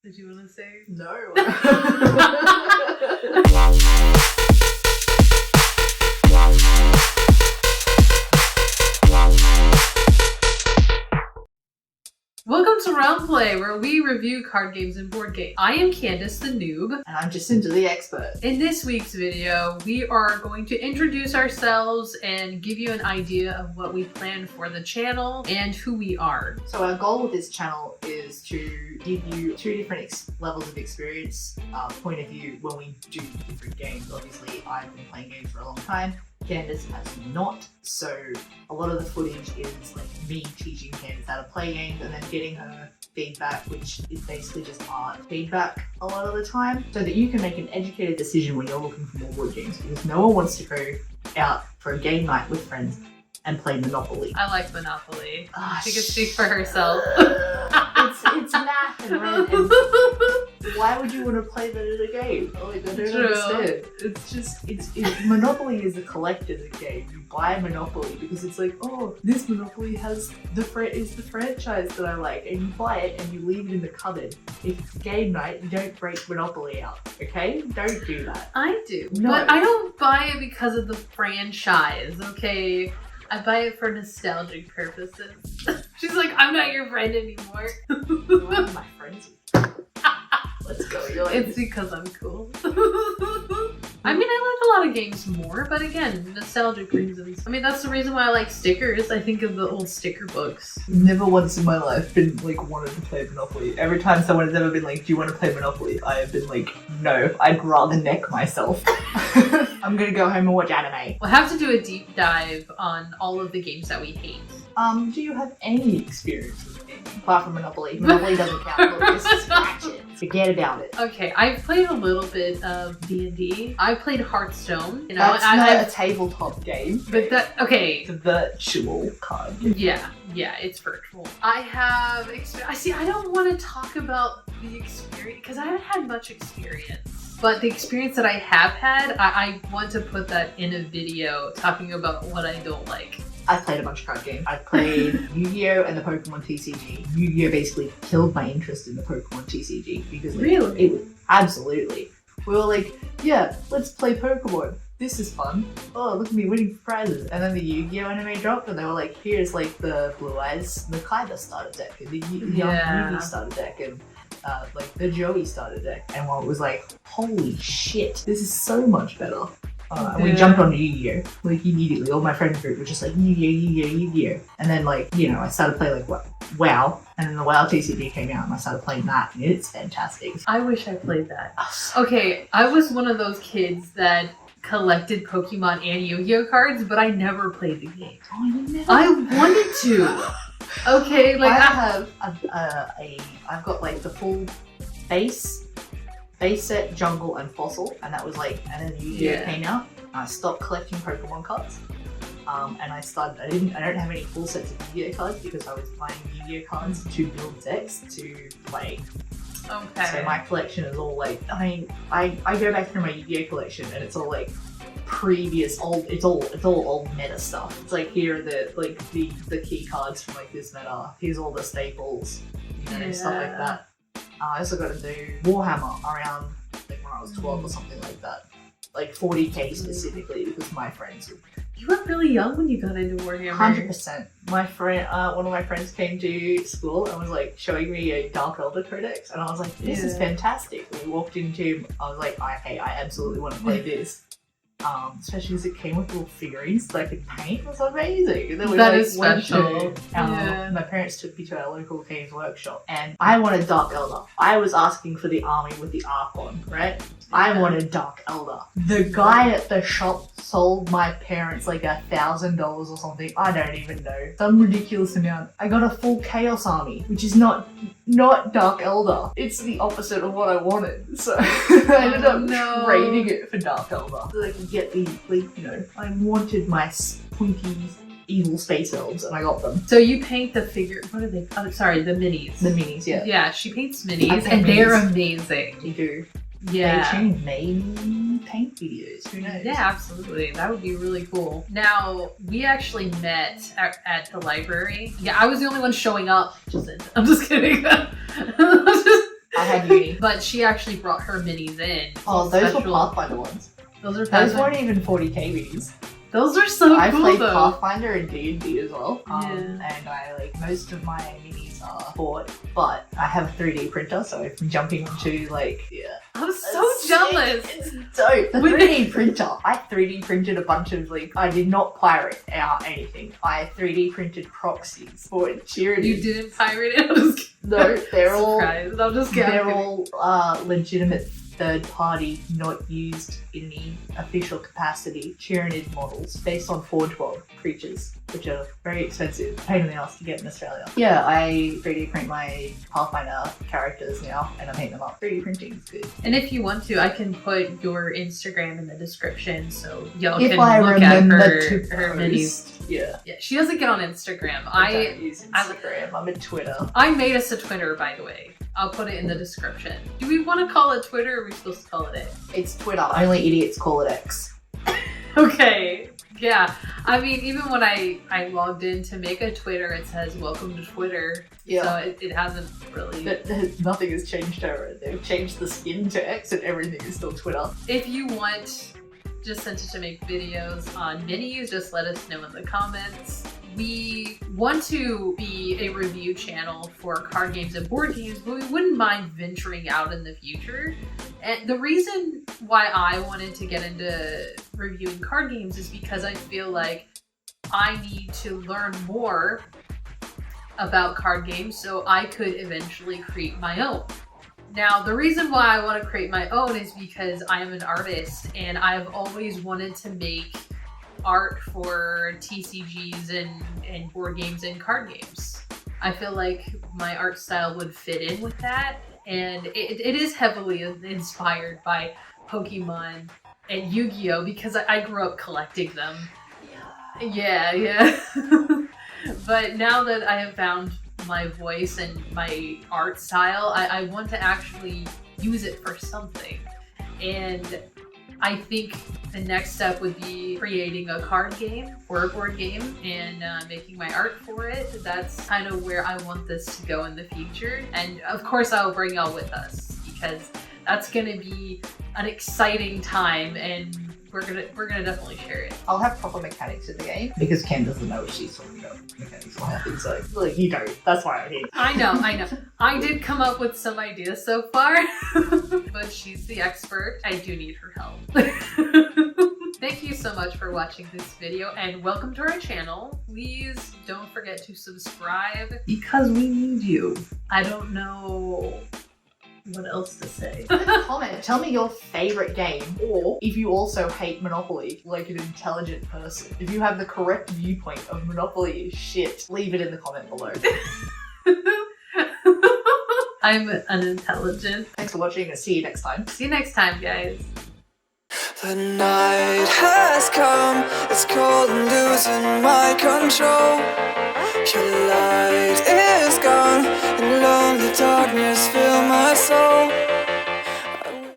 Did you want to say? No. Welcome to Roundplay, where we review card games and board games. I am Candace, the noob. And I'm Jacinta, the expert. In this week's video, we are going to introduce ourselves and give you an idea of what we plan for the channel and who we are. So our goal with this channel is to give you two different levels of experience, point of view when we do different games. Obviously, I've been playing games for a long time. Candace has not, so a lot of the footage is like me teaching Candace how to play games and then getting her feedback, which is basically just art feedback a lot of the time, so that you can make an educated decision when you're looking for more board games, because no one wants to go out for a game night with friends and play Monopoly. I like Monopoly. She can speak for herself. It's math and red, and why would you want to play that in a game? Like, I don't understand. It's just, Monopoly is a collector's game. You buy Monopoly because it's like, oh, this Monopoly is the franchise that I like, and you buy it and you leave it in the cupboard. If it's game night, you don't break Monopoly out, okay? Don't do that. I do, no. But I don't buy it because of the franchise, okay? I buy it for nostalgic purposes. She's like, I'm not your friend anymore. You're one of my friends. Let's go. It's because I'm cool. I mean, I like a lot of games more, but again, nostalgic reasons. I mean, that's the reason why I like stickers. I think of the old sticker books. Never once in my life been like wanted to play Monopoly. Every time someone has ever been like, do you want to play Monopoly? I have been like, no, I'd rather neck myself. I'm gonna go home and watch anime. We'll have to do a deep dive on all of the games that we hate. Do you have any experience with games? Apart from Monopoly. Monopoly doesn't count. Look, just scratch it. Forget about it. Okay, I've played a little bit of D&D. I played Hearthstone. You know, that's not a tabletop game. But that, okay. It's a virtual card game. Yeah, it's virtual. I have experience. I don't want to talk about the experience because I haven't had much experience. But the experience that I have had, I want to put that in a video talking about what I don't like. I've played a bunch of card games. I've played Yu-Gi-Oh! And the Pokemon TCG. Yu-Gi-Oh! Basically killed my interest in the Pokemon TCG because really? It was absolutely. We were like, yeah, let's play Pokemon. This is fun. Oh, look at me winning prizes. And then the Yu-Gi-Oh! Anime dropped and they were like, here's like the Blue Eyes, the Kaiba starter deck, and the Yugi starter deck, and like the Joey starter deck. And it was like, holy shit, this is so much better. And we jumped on Yu-Gi-Oh! Like immediately. All my friend group were just like, Yu-Gi-Oh! Yu-Gi-Oh! Yu-Gi-Oh! And then like, you know, I started playing like WoW, and then the WoW TCG came out and I started playing that, and it's fantastic. I wish I played that. Okay, I was one of those kids that collected Pokemon and Yu-Gi-Oh! Cards, but I never played the game. Oh, you never? I wanted to. Okay, like I've got like the full base set, jungle, and fossil, and that was like, and then Yu-Gi-Oh! Came out. I stopped collecting Pokemon cards, and I don't have any full sets of Yu-Gi-Oh! Cards because I was buying Yu-Gi-Oh! Cards to build decks to play. Okay. So my collection is all like, I mean, I go back through my Yu-Gi-Oh! Collection and it's all like previous old, it's all old meta stuff. It's like, here are the key cards from like this meta. Here's all the staples, you know, stuff like that. I also got to do Warhammer around like when I was 12 or something like that. Like 40k specifically, because my friends would. You were really young when you got into Warhammer. 100%. My friend, one of my friends came to school and was like showing me a Dark Elder Codex, and I was like, this is fantastic. When we walked into, I was like, okay, I absolutely want to play this. Especially as it came with little figurines that I could paint. It was amazing. And then we that is special. My parents took me to our local games workshop, and I wanted Dark Elder. I was asking for the army with the arc on, right? I wanted Dark Elder. The guy at the shop sold my parents like $1,000 or something. I don't even know. Some ridiculous amount. I got a full Chaos Army, which is not Dark Elder. It's the opposite of what I wanted. So I ended up trading it for Dark Elder. So I could get the, like, you know, I wanted my pointy evil space elves, and I got them. So you paint the figure, what are they? Oh, sorry, the minis. The minis, yeah. Yeah, she paints minis, and they're amazing. They do. Yeah. They maybe paint videos, who knows? Yeah, absolutely. That would be really cool. Now, we actually met at the library. Yeah, I was the only one showing up. I'm just kidding. I had uni. But she actually brought her minis in. Oh, those were Special- Pathfinder ones. Those are Those Pathfinder. weren't even 40k minis. Those are so I cool played though. Pathfinder and D&D as well. Yeah. And I like most of my minis are bought, but I have a 3D printer, so I'm jumping onto I'm so It's jealous. sick. It's dope. The When 3D printer. I 3D printed a bunch of I did not pirate out anything. I 3D printed proxies for charity. You didn't pirate it? I'm just kidding. No, they're all Surprised. I'm just kidding. they're all legitimate third party, not used in any official capacity Tyranid models based on Forge World creatures, which are very expensive, pain in the ass to get in Australia. Yeah, I 3D print my Pathfinder characters now and I'm hitting them up. 3D printing is good. And if you want to, I can put your Instagram in the description so y'all If can I look at remember to her minis. post. Yeah. Yeah, she doesn't get on Instagram. I don't use Instagram. I'm a Twitter. I made us a Twitter, by the way. I'll put it in the description. Do we want to call it Twitter or are we supposed to call it X? It's Twitter. Only idiots call it X. Okay. Yeah. I mean, even when I logged in to make a Twitter, it says welcome to Twitter. Yeah. So it hasn't really... Nothing has changed over. They've changed the skin to X and everything is still Twitter. If you want Jacinta to make videos on minis, just let us know in the comments. We want to be a review channel for card games and board games, but we wouldn't mind venturing out in the future. And the reason why I wanted to get into reviewing card games is because I feel like I need to learn more about card games so I could eventually create my own. Now, the reason why I want to create my own is because I am an artist and I've always wanted to make art for TCGs and board games and card games. I feel like my art style would fit in with that, and it is heavily inspired by Pokemon and Yu-Gi-Oh! Because I grew up collecting them. Yeah. But now that I have found my voice and my art style, I want to actually use it for something. And I think the next step would be creating a card game or a board game and making my art for it. That's kind of where I want this to go in the future. And of course I'll bring y'all with us because that's gonna be an exciting time and we're gonna definitely share it. I'll have proper mechanics in the game because Ken doesn't know what she's talking about mechanics or nothing, so you don't. That's why I'm here. I know. I did come up with some ideas so far, but she's the expert. I do need her help. Thank you so much for watching this video and welcome to our channel. Please don't forget to subscribe because we need you. I don't know what else to say. Comment. Tell me your favorite game, or if you also hate Monopoly like an intelligent person. If you have the correct viewpoint of Monopoly is shit, leave it in the comment below. I'm unintelligent. Thanks for watching and see you next time. See you next time, guys. The night has come, it's cold and losing my control. Your